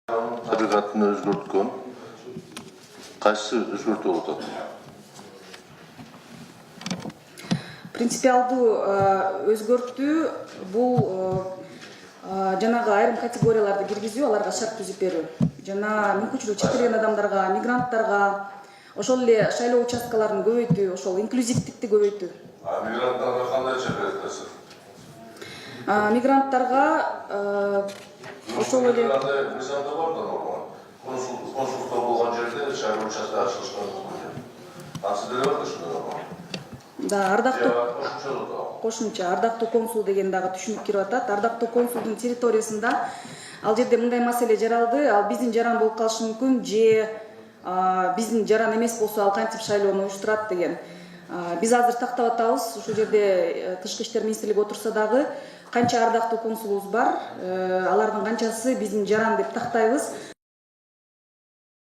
Табигатын өзгөрткөн кайсы өзгөртүп атат? Принципиалдуу өзгөртүү бул жанагы айрым категорияларды киргизүү, аларга шарт түзүп берүү. Жана мүмкүнчүлүгү чектелген адамдарга, мигранттарга, ошол эле шайлоо участкаларын көбөйтүү, ошол инклюзивдикти көбөйтүү. Мигранттарга кандай чек этесиз? Мигранттарга ошол эле Мисалда бар да норма. Консулдук болгон жерде шайлоо участогу ачылышкан болот. Сизде бар да ушундай норма? да кошумча ардактуу консул деген дагы түшүнүк кирип атат. Ардактуу консулдун территориясында ал жерде мындай маселе жаралды. Ал биздин жаран болуп калышы мүмкүн, же биздин жаран эмес болсо ал кантип шайлоону уюштурат деген. Биз азыр тактап атабыз. Ушул жерде тышкы иштер министрлиги отурса дагы канча ардактуу консулубуз бар, алардын канчасы биздин жаран деп тактайбыз.